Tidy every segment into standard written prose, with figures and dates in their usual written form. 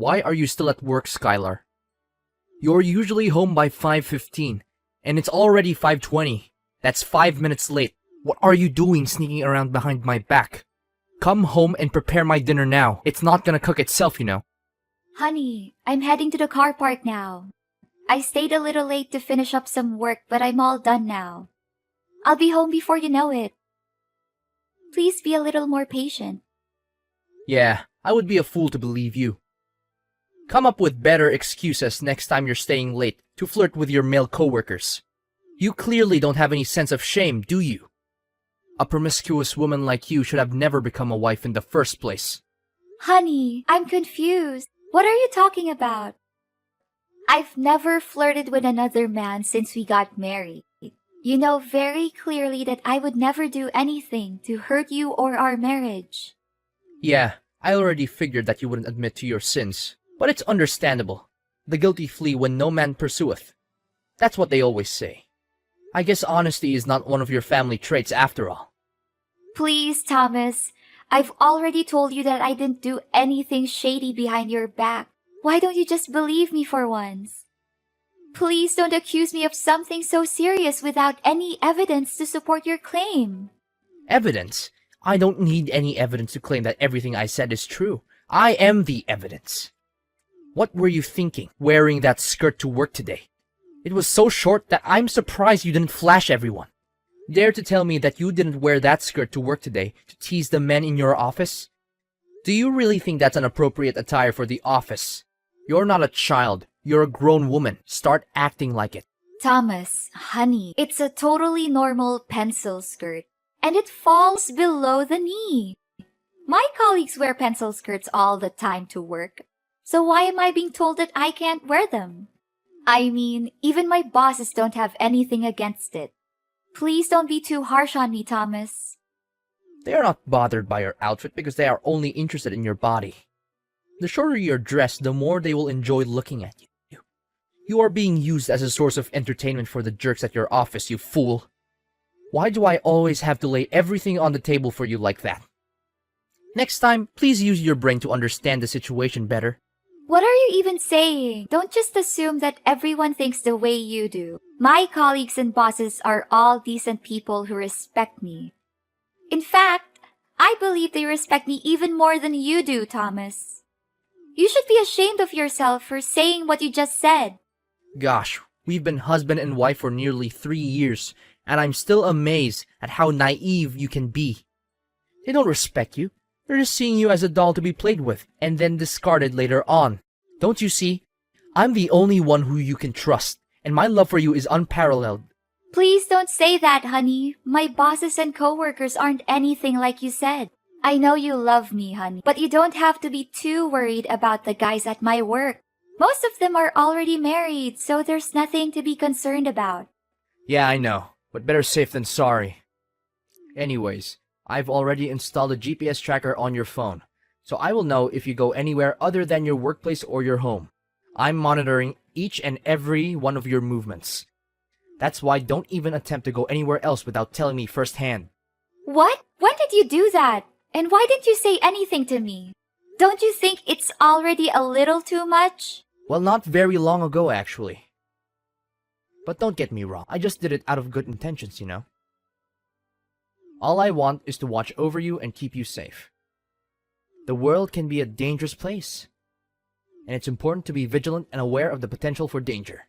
Why are you still at work, Skylar? You're usually home by 5:15, and it's already 5:20. That's 5 minutes late. What are you doing sneaking around behind my back? Come home and prepare my dinner now. It's not gonna cook itself, you know. Honey, I'm heading to the car park now. I stayed a little late to finish up some work, but I'm all done now. I'll be home before you know it. Please be a little more patient. Yeah, I would be a fool to believe you. Come up with better excuses next time you're staying late to flirt with your male coworkers. You clearly don't have any sense of shame, do you? A promiscuous woman like you should have never become a wife in the first place. Honey, I'm confused. What are you talking about? I've never flirted with another man since we got married. You know very clearly that I would never do anything to hurt you or our marriage. Yeah, I already figured that you wouldn't admit to your sins, but it's understandable. The guilty flee when no man pursueth. That's what they always say. I guess honesty is not one of your family traits after all. Please, Thomas. I've already told you that I didn't do anything shady behind your back. Why don't you just believe me for once? Please don't accuse me of something so serious without any evidence to support your claim. Evidence? I don't need any evidence to claim that everything I said is true. I am the evidence. What were you thinking, wearing that skirt to work today? It was so short that I'm surprised you didn't flash everyone. Dare to tell me that you didn't wear that skirt to work today to tease the men in your office? Do you really think that's an appropriate attire for the office? You're not a child. You're a grown woman. Start acting like it. Thomas, honey, it's a totally normal pencil skirt, and it falls below the knee. My colleagues wear pencil skirts all the time to work, so why am I being told that I can't wear them? I mean, even my bosses don't have anything against it. Please don't be too harsh on me, Thomas. They are not bothered by your outfit because they are only interested in your body. The shorter you're dressed, the more they will enjoy looking at you. You are being used as a source of entertainment for the jerks at your office, you fool. Why do I always have to lay everything on the table for you like that? Next time, please use your brain to understand the situation better. What are you even saying? Don't just assume that everyone thinks the way you do. My colleagues and bosses are all decent people who respect me. In fact, I believe they respect me even more than you do, Thomas. You should be ashamed of yourself for saying what you just said. Gosh, we've been husband and wife for nearly 3 years, and I'm still amazed at how naive you can be. They don't respect you. They're just seeing you as a doll to be played with, and then discarded later on. Don't you see? I'm the only one who you can trust, and my love for you is unparalleled. Please don't say that, honey. My bosses and coworkers aren't anything like you said. I know you love me, honey, but you don't have to be too worried about the guys at my work. Most of them are already married, so there's nothing to be concerned about. Yeah, I know, but better safe than sorry. Anyways, I've already installed a GPS tracker on your phone, so I will know if you go anywhere other than your workplace or your home. I'm monitoring each and every one of your movements. That's why don't even attempt to go anywhere else without telling me firsthand. What? When did you do that? And why didn't you say anything to me? Don't you think it's already a little too much? Well, not very long ago, actually. But don't get me wrong, I just did it out of good intentions, you know? All I want is to watch over you and keep you safe. The world can be a dangerous place, and it's important to be vigilant and aware of the potential for danger.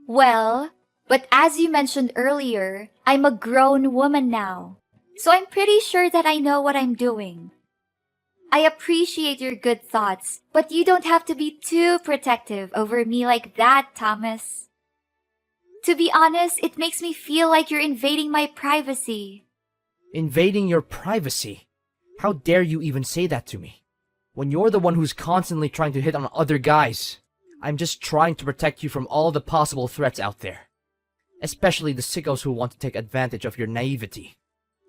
Well, but as you mentioned earlier, I'm a grown woman now, so I'm pretty sure that I know what I'm doing. I appreciate your good thoughts, but you don't have to be too protective over me like that, Thomas. To be honest, it makes me feel like you're invading my privacy. Invading your privacy? How dare you even say that to me? When you're the one who's constantly trying to hit on other guys. I'm just trying to protect you from all the possible threats out there. Especially the sickos who want to take advantage of your naivety.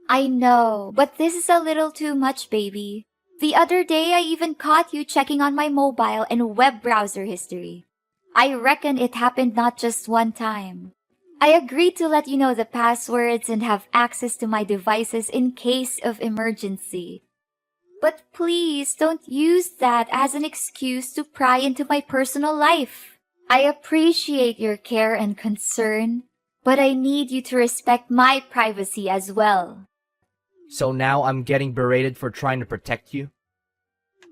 I know, but this is a little too much, baby. The other day I even caught you checking on my mobile and web browser history. I reckon it happened not just one time. I agreed to let you know the passwords and have access to my devices in case of emergency. But please don't use that as an excuse to pry into my personal life. I appreciate your care and concern, but I need you to respect my privacy as well. So now I'm getting berated for trying to protect you?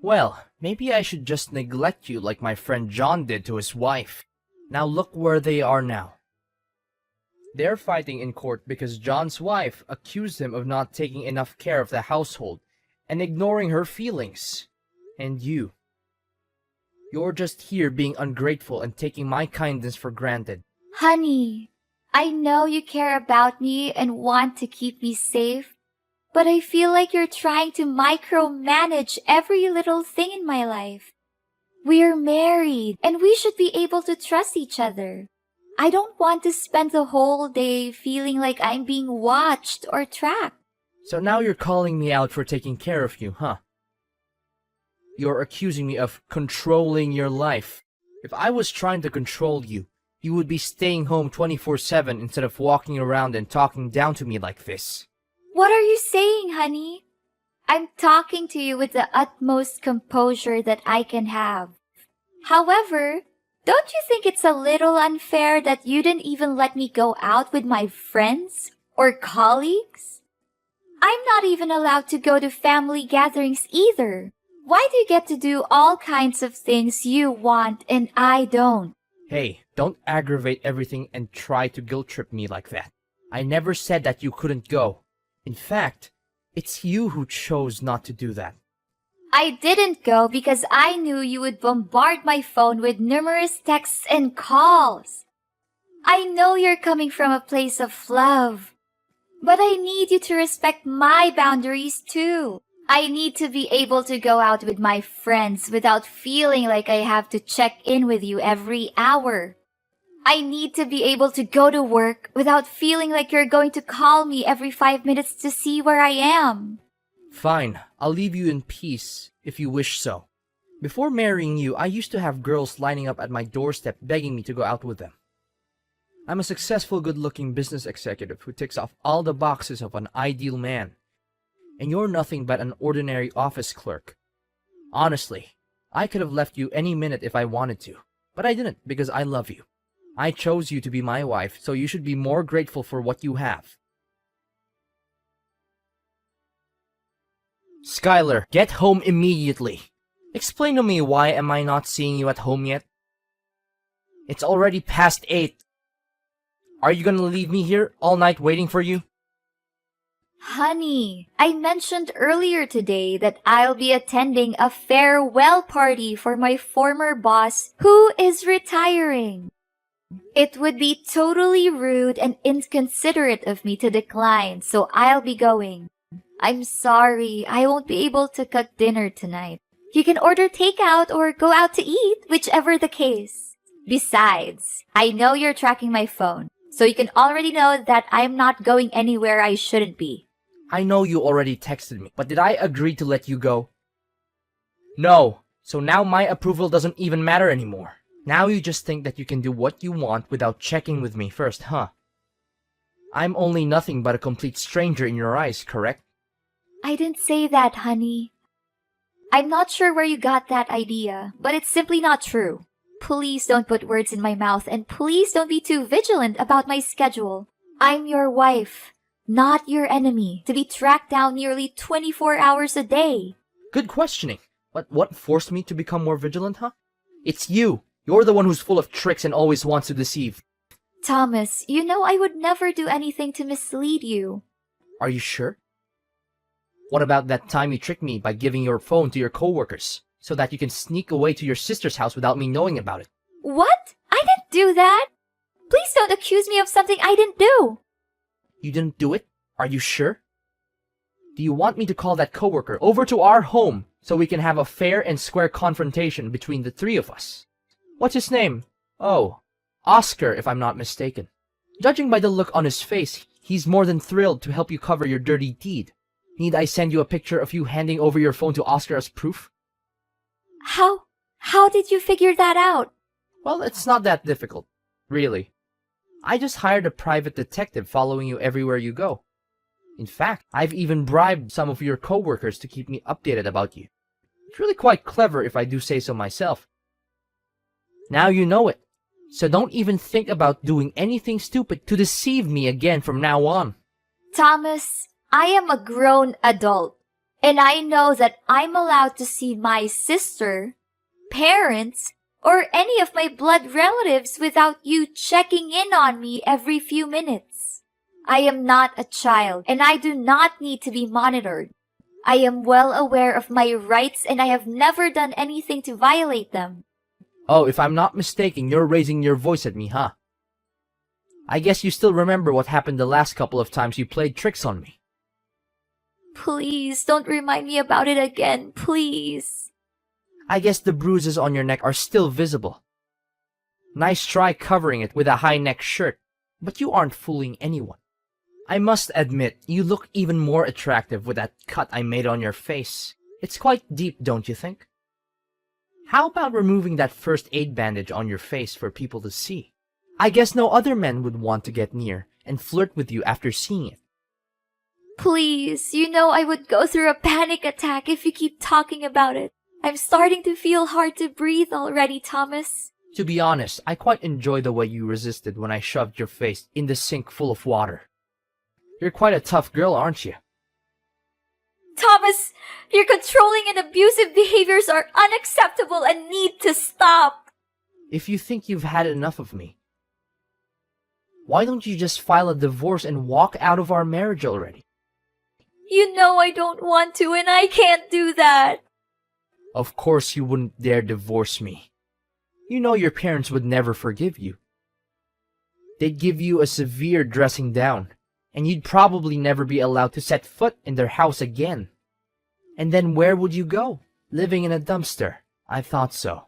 Well, maybe I should just neglect you like my friend John did to his wife. Now look where they are now. They're fighting in court because John's wife accused him of not taking enough care of the household and ignoring her feelings. And you're just here being ungrateful and taking my kindness for granted. Honey, I know you care about me and want to keep me safe, but I feel like you're trying to micromanage every little thing in my life. We're married and we should be able to trust each other. I don't want to spend the whole day feeling like I'm being watched or tracked. So now you're calling me out for taking care of you, huh? You're accusing me of controlling your life. If I was trying to control you, you would be staying home 24/7 instead of walking around and talking down to me like this. What are you saying, honey? I'm talking to you with the utmost composure that I can have. However, don't you think it's a little unfair that you didn't even let me go out with my friends or colleagues? I'm not even allowed to go to family gatherings either. Why do you get to do all kinds of things you want and I don't? Hey, don't aggravate everything and try to guilt trip me like that. I never said that you couldn't go. In fact, it's you who chose not to do that. I didn't go because I knew you would bombard my phone with numerous texts and calls. I know you're coming from a place of love, but I need you to respect my boundaries too. I need to be able to go out with my friends without feeling like I have to check in with you every hour. I need to be able to go to work without feeling like you're going to call me every 5 minutes to see where I am. Fine, I'll leave you in peace if you wish so. Before marrying you, I used to have girls lining up at my doorstep begging me to go out with them. I'm a successful, good-looking business executive who ticks off all the boxes of an ideal man. And you're nothing but an ordinary office clerk. Honestly, I could have left you any minute if I wanted to, but I didn't because I love you. I chose you to be my wife, so you should be more grateful for what you have. Skylar, get home immediately. Explain to me, why am I not seeing you at home yet? It's already past 8. Are you gonna leave me here all night waiting for you? Honey, I mentioned earlier today that I'll be attending a farewell party for my former boss who is retiring. It would be totally rude and inconsiderate of me to decline, so I'll be going. I'm sorry, I won't be able to cook dinner tonight. You can order takeout or go out to eat, whichever the case. Besides, I know you're tracking my phone, so you can already know that I'm not going anywhere I shouldn't be. I know you already texted me, but did I agree to let you go? No, so now my approval doesn't even matter anymore. Now you just think that you can do what you want without checking with me first, huh? I'm only nothing but a complete stranger in your eyes, correct? I didn't say that, honey. I'm not sure where you got that idea, but it's simply not true. Please don't put words in my mouth, and please don't be too vigilant about my schedule. I'm your wife, not your enemy, to be tracked down nearly 24 hours a day. Good questioning. But what forced me to become more vigilant, huh? It's you. You're the one who's full of tricks and always wants to deceive. Thomas, you know I would never do anything to mislead you. Are you sure? What about that time you tricked me by giving your phone to your coworkers so that you can sneak away to your sister's house without me knowing about it? What? I didn't do that. Please don't accuse me of something I didn't do. You didn't do it? Are you sure? Do you want me to call that coworker over to our home so we can have a fair and square confrontation between the three of us? What's his name? Oh, Oscar, if I'm not mistaken. Judging by the look on his face, he's more than thrilled to help you cover your dirty deed. Need I send you a picture of you handing over your phone to Oscar as proof? How did you figure that out? Well, it's not that difficult, really. I just hired a private detective following you everywhere you go. In fact, I've even bribed some of your coworkers to keep me updated about you. It's really quite clever if I do say so myself. Now you know it, so don't even think about doing anything stupid to deceive me again from now on. Thomas, I am a grown adult, and I know that I'm allowed to see my sister, parents, or any of my blood relatives without you checking in on me every few minutes. I am not a child, and I do not need to be monitored. I am well aware of my rights, and I have never done anything to violate them. Oh, if I'm not mistaken, you're raising your voice at me, huh? I guess you still remember what happened the last couple of times you played tricks on me. Please, don't remind me about it again, please. I guess the bruises on your neck are still visible. Nice try covering it with a high-neck shirt, but you aren't fooling anyone. I must admit, you look even more attractive with that cut I made on your face. It's quite deep, don't you think? How about removing that first aid bandage on your face for people to see? I guess no other men would want to get near and flirt with you after seeing it. Please, you know I would go through a panic attack if you keep talking about it. I'm starting to feel hard to breathe already, Thomas. To be honest, I quite enjoy the way you resisted when I shoved your face in the sink full of water. You're quite a tough girl, aren't you? Thomas, your controlling and abusive behaviors are unacceptable and need to stop. If you think you've had enough of me, why don't you just file a divorce and walk out of our marriage already? You know I don't want to, and I can't do that. Of course you wouldn't dare divorce me. You know your parents would never forgive you. They'd give you a severe dressing down, and you'd probably never be allowed to set foot in their house again. And then where would you go? Living in a dumpster. I thought so.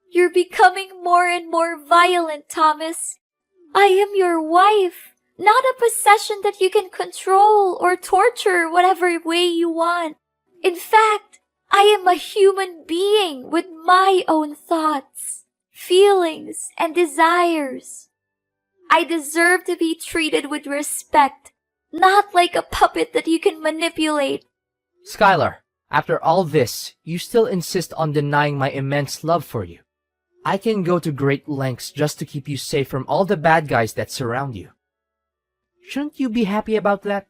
You're becoming more and more violent, Thomas. I am your wife, not a possession that you can control or torture whatever way you want. In fact, I am a human being with my own thoughts, feelings, and desires. I deserve to be treated with respect, not like a puppet that you can manipulate. Skylar, after all this, you still insist on denying my immense love for you. I can go to great lengths just to keep you safe from all the bad guys that surround you. Shouldn't you be happy about that?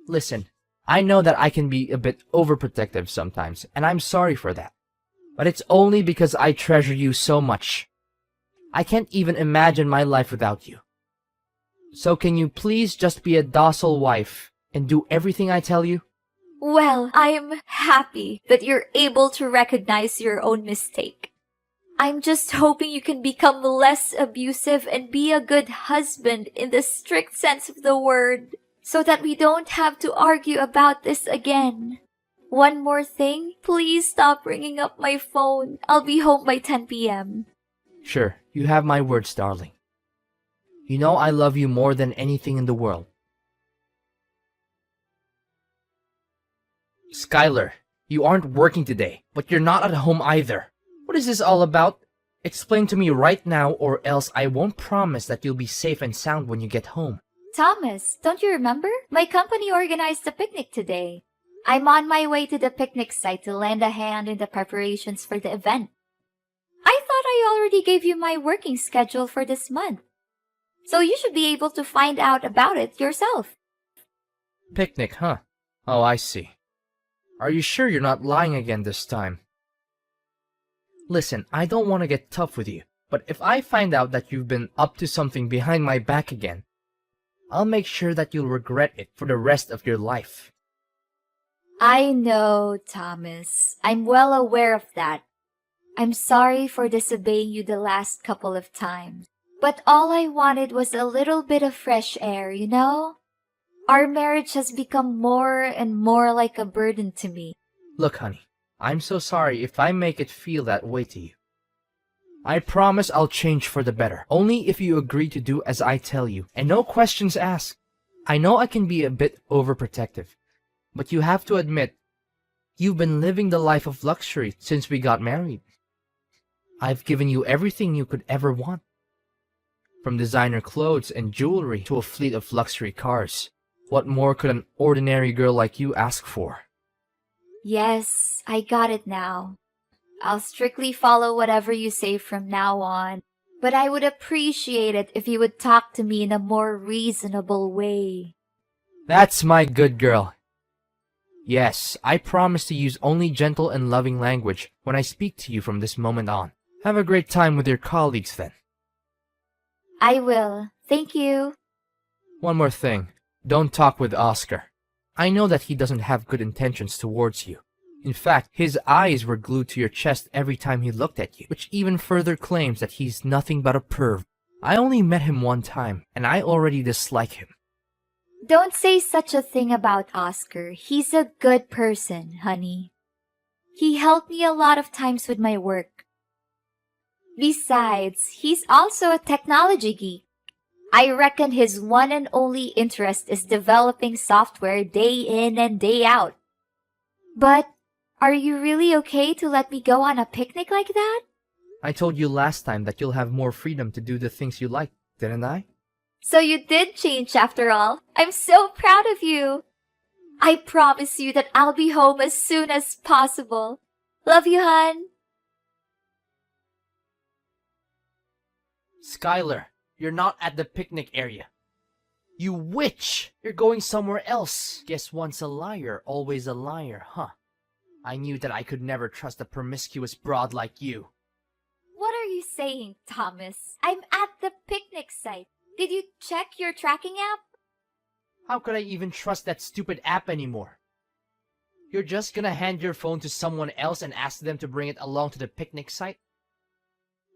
Listen, I know that I can be a bit overprotective sometimes, and I'm sorry for that. But it's only because I treasure you so much. I can't even imagine my life without you. So can you please just be a docile wife and do everything I tell you? Well, I'm happy that you're able to recognize your own mistake. I'm just hoping you can become less abusive and be a good husband in the strict sense of the word, so that we don't have to argue about this again. One more thing, please stop ringing up my phone. I'll be home by 10 p.m. Sure, you have my words, darling. You know I love you more than anything in the world. Skylar, you aren't working today, but you're not at home either. What is this all about? Explain to me right now, or else I won't promise that you'll be safe and sound when you get home. Thomas, don't you remember? My company organized a picnic today. I'm on my way to the picnic site to lend a hand in the preparations for the event. I thought I already gave you my working schedule for this month, so you should be able to find out about it yourself. Picnic, huh? Oh, I see. Are you sure you're not lying again this time? Listen, I don't want to get tough with you, but if I find out that you've been up to something behind my back again, I'll make sure that you'll regret it for the rest of your life. I know, Thomas. I'm well aware of that. I'm sorry for disobeying you the last couple of times. But all I wanted was a little bit of fresh air, you know? Our marriage has become more and more like a burden to me. Look, honey, I'm so sorry if I make it feel that way to you. I promise I'll change for the better, only if you agree to do as I tell you, and no questions asked. I know I can be a bit overprotective, but you have to admit, you've been living the life of luxury since we got married. I've given you everything you could ever want, from designer clothes and jewelry to a fleet of luxury cars. What more could an ordinary girl like you ask for? Yes, I got it now. I'll strictly follow whatever you say from now on. But I would appreciate it if you would talk to me in a more reasonable way. That's my good girl. Yes, I promise to use only gentle and loving language when I speak to you from this moment on. Have a great time with your colleagues then. I will. Thank you. One more thing. Don't talk with Oscar. I know that he doesn't have good intentions towards you. In fact, his eyes were glued to your chest every time he looked at you, which even further claims that he's nothing but a perv. I only met him one time, and I already dislike him. Don't say such a thing about Oscar. He's a good person, honey. He helped me a lot of times with my work. Besides, he's also a technology geek. I reckon his one and only interest is developing software day in and day out. But are you really okay to let me go on a picnic like that? I told you last time that you'll have more freedom to do the things you like, didn't I? So you did change after all. I'm so proud of you. I promise you that I'll be home as soon as possible. Love you, hon. Skylar, you're not at the picnic area. You witch! You're going somewhere else. Guess once a liar, always a liar, huh? I knew that I could never trust a promiscuous broad like you. What are you saying, Thomas? I'm at the picnic site. Did you check your tracking app? How could I even trust that stupid app anymore? You're just gonna hand your phone to someone else and ask them to bring it along to the picnic site?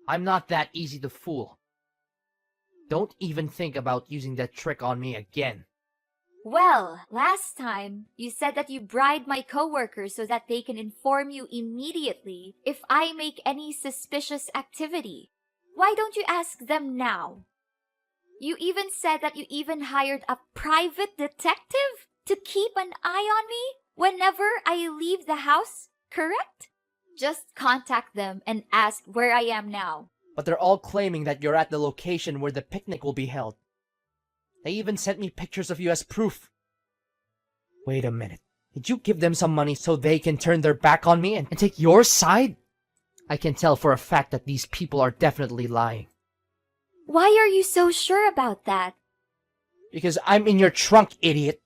I'm not that easy to fool. Don't even think about using that trick on me again. Well, last time, you said that you bribed my coworkers so that they can inform you immediately if I make any suspicious activity. Why don't you ask them now? You even said that you even hired a private detective to keep an eye on me whenever I leave the house, correct? Just contact them and ask where I am now. But they're all claiming that you're at the location where the picnic will be held. They even sent me pictures of you as proof. Wait a minute. Did you give them some money so they can turn their back on me and take your side? I can tell for a fact that these people are definitely lying. Why are you so sure about that? Because I'm in your trunk, idiot.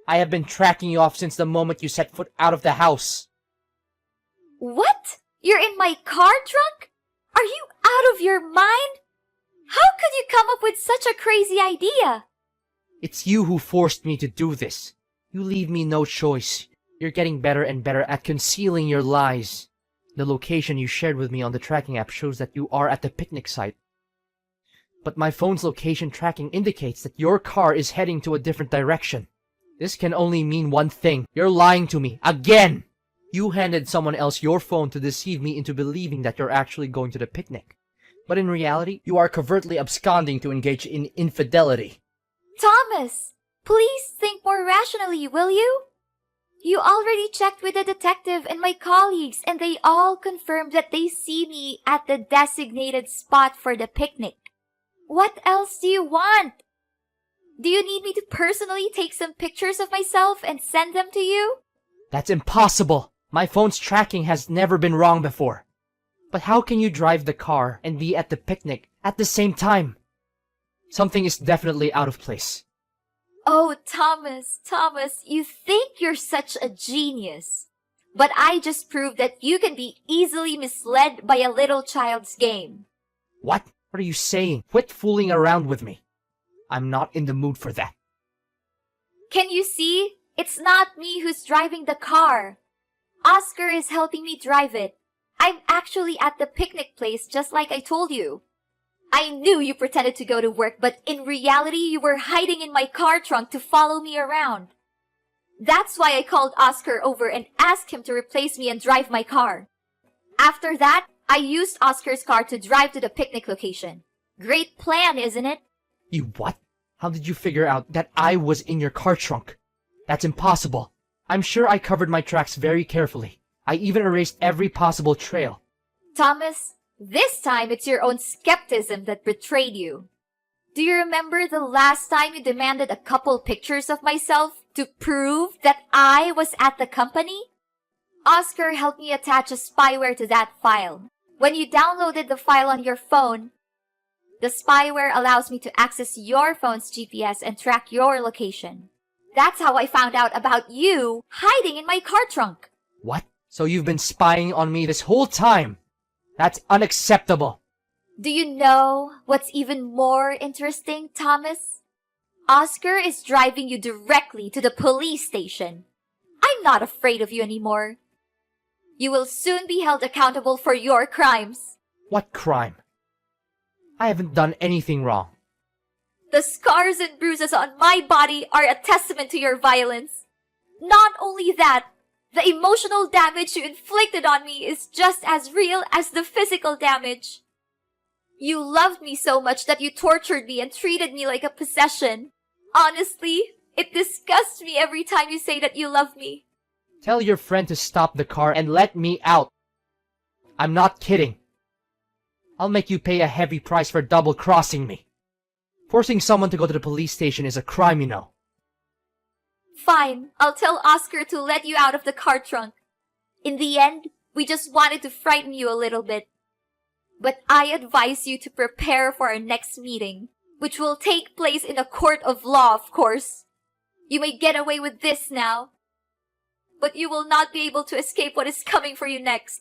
I have been tracking you off since the moment you set foot out of the house. What? You're in my car trunk? Are you out of your mind? How could you come up with such a crazy idea? It's you who forced me to do this. You leave me no choice. You're getting better and better at concealing your lies. The location you shared with me on the tracking app shows that you are at the picnic site. But my phone's location tracking indicates that your car is heading to a different direction. This can only mean one thing. You're lying to me. Again! You handed someone else your phone to deceive me into believing that you're actually going to the picnic. But in reality, you are covertly absconding to engage in infidelity. Thomas, please think more rationally, will you? You already checked with the detective and my colleagues, and they all confirmed that they see me at the designated spot for the picnic. What else do you want? Do you need me to personally take some pictures of myself and send them to you? That's impossible. My phone's tracking has never been wrong before. But how can you drive the car and be at the picnic at the same time? Something is definitely out of place. Oh, Thomas, you think you're such a genius. But I just proved that you can be easily misled by a little child's game. What? What are you saying? Quit fooling around with me. I'm not in the mood for that. Can you see? It's not me who's driving the car. Oscar is helping me drive it. I'm actually at the picnic place just like I told you. I knew you pretended to go to work, but in reality you were hiding in my car trunk to follow me around. That's why I called Oscar over and asked him to replace me and drive my car. After that, I used Oscar's car to drive to the picnic location. Great plan, isn't it? You what? How did you figure out that I was in your car trunk? That's impossible. I'm sure I covered my tracks very carefully. I even erased every possible trail. Thomas, this time it's your own skepticism that betrayed you. Do you remember the last time you demanded a couple pictures of myself to prove that I was at the company? Oscar helped me attach a spyware to that file. When you downloaded the file on your phone, the spyware allows me to access your phone's GPS and track your location. That's how I found out about you hiding in my car trunk. What? So you've been spying on me this whole time? That's unacceptable. Do you know what's even more interesting, Thomas? Oscar is driving you directly to the police station. I'm not afraid of you anymore. You will soon be held accountable for your crimes. What crime? I haven't done anything wrong. The scars and bruises on my body are a testament to your violence. Not only that, the emotional damage you inflicted on me is just as real as the physical damage. You loved me so much that you tortured me and treated me like a possession. Honestly, it disgusts me every time you say that you love me. Tell your friend to stop the car and let me out. I'm not kidding. I'll make you pay a heavy price for double-crossing me. Forcing someone to go to the police station is a crime, you know. Fine, I'll tell Oscar to let you out of the car trunk. In the end, we just wanted to frighten you a little bit. But I advise you to prepare for our next meeting, which will take place in a court of law, of course. You may get away with this now, but you will not be able to escape what is coming for you next.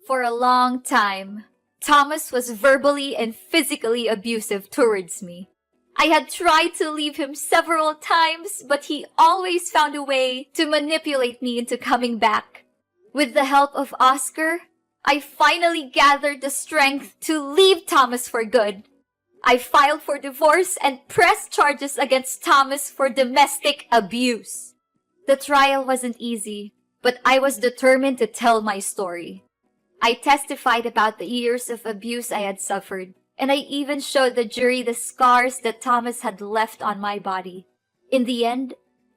For a long time, Thomas was verbally and physically abusive towards me. I had tried to leave him several times, but he always found a way to manipulate me into coming back. With the help of Oscar, I finally gathered the strength to leave Thomas for good. I filed for divorce and pressed charges against Thomas for domestic abuse. The trial wasn't easy, but I was determined to tell my story. I testified about the years of abuse I had suffered, and I even showed the jury the scars that Thomas had left on my body. In the end,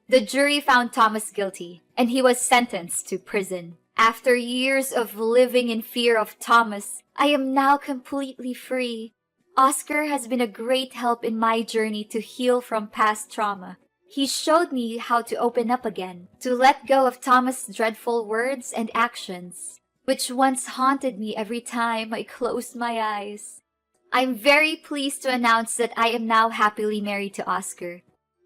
the jury found Thomas guilty, and he was sentenced to prison. After years of living in fear of Thomas, I am now completely free. Oscar has been a great help in my journey to heal from past trauma. He showed me how to open up again, to let go of Thomas' dreadful words and actions, which once haunted me every time I closed my eyes. I'm very pleased to announce that I am now happily married to Oscar.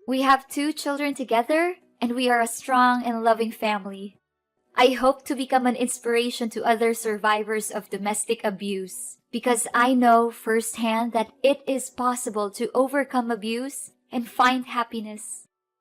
We have 2 children together, and we are a strong and loving family. I hope to become an inspiration to other survivors of domestic abuse, because I know firsthand that it is possible to overcome abuse and find happiness.